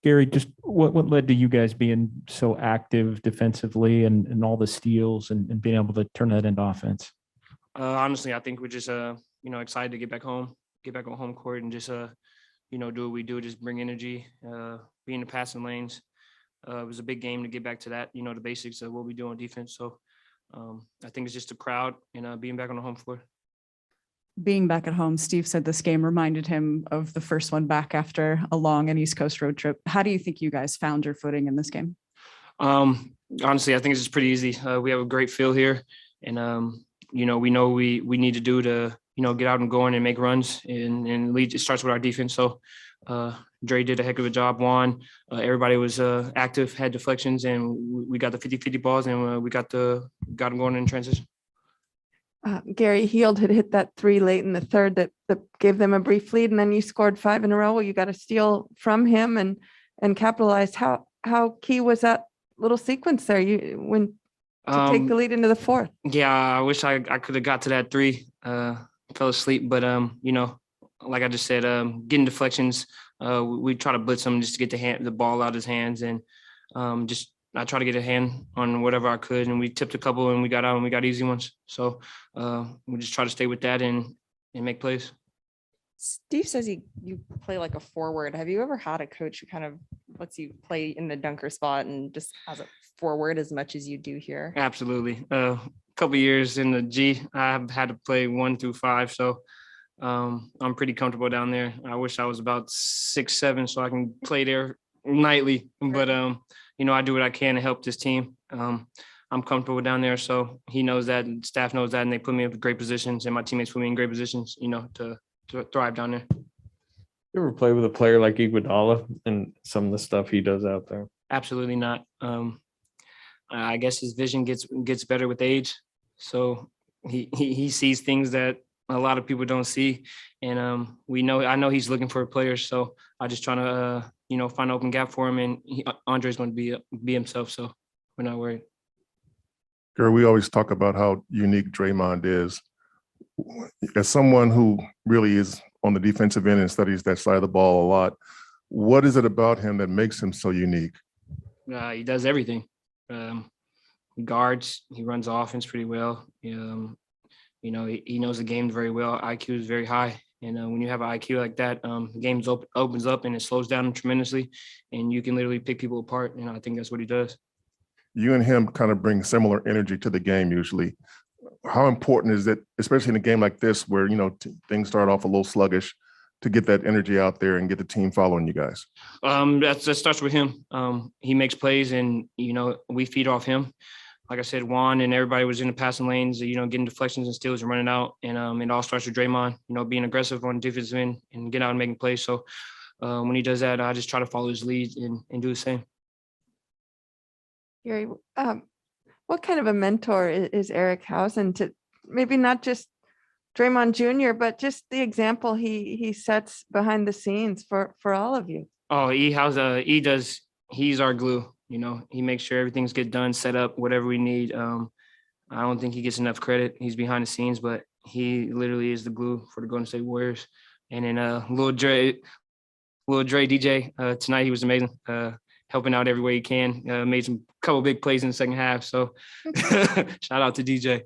Gary, just what led to you guys being so active defensively and all the steals and being able to turn that into offense? Honestly, I think we're just excited to get back on home court and just do what we do, just bring energy, be in the passing lanes. It was a big game to get back to that, the basics of what we do on defense. So I think it's just the crowd and being back on the home floor. Being back at home, Steve said this game reminded him of the first one back after a long and East Coast road trip. How do you think you guys found your footing in this game? Honestly, I think it's just pretty easy. We have a great feel here, and we know we need to do to get out and going and make runs and lead. It starts with our defense. So Dre did a heck of a job. Juan, everybody was active, had deflections, and we got the 50-50 balls, and we got them going in transition. Gary Heald had hit that 3 late in the third that gave them a brief lead, and then you scored 5 in a row. You got a steal from him and capitalized. How key was that little sequence there? To take the lead into the fourth. Yeah, I wish I could have got to that 3. Fell asleep, but like I just said, getting deflections. We try to blitz him just to get the ball out of his hands, and I try to get a hand on whatever I could, and we tipped a couple and we got out and we got easy ones. So we just try to stay with that and make plays. Steve says you play like a forward. Have you ever had a coach who kind of lets you play in the dunker spot and just has a forward as much as you do here? Absolutely. A couple of years in the G, I've had to play 1 through 5. So I'm pretty comfortable down there. I wish I was about 6'7", so I can play there nightly. But I do what I can to help this team. I'm comfortable down there, so he knows that, and staff knows that, and they put me in great positions, and my teammates put me in great positions, to thrive down there. You ever play with a player like Iguodala and some of the stuff he does out there? Absolutely not. I guess his vision gets better with age, so he sees things that a lot of people don't see, and I know he's looking for players, so I just trying to find an open gap for him, and Andre's going to be himself, so we're not worried. Gary, we always talk about how unique Draymond is. As someone who really is on the defensive end and studies that side of the ball a lot, what is it about him that makes him so unique? He does everything. He guards, he runs offense pretty well. He knows the game very well. IQ is very high. And when you have an IQ like that, the game opens up and it slows down tremendously, and you can literally pick people apart. And I think that's what he does. You and him kind of bring similar energy to the game usually. How important is it, especially in a game like this where, things start off a little sluggish, to get that energy out there and get the team following you guys? That starts with him. He makes plays, and, we feed off him. Like I said, Juan and everybody was in the passing lanes, getting deflections and steals and running out. And it all starts with Draymond, being aggressive on defensive end and getting out and making plays. So when he does that, I just try to follow his lead and do the same. Gary, what kind of a mentor is Eric Hausen to maybe not just Draymond Jr., but just the example he sets behind the scenes for all of you? Oh, he's our glue. He makes sure everything's get done, set up, whatever we need. I don't think he gets enough credit. He's behind the scenes, but he literally is the glue for the Golden State Warriors. And then Lil Dre DJ, tonight he was amazing, helping out every way he can. Made some couple big plays in the second half. So shout out to DJ.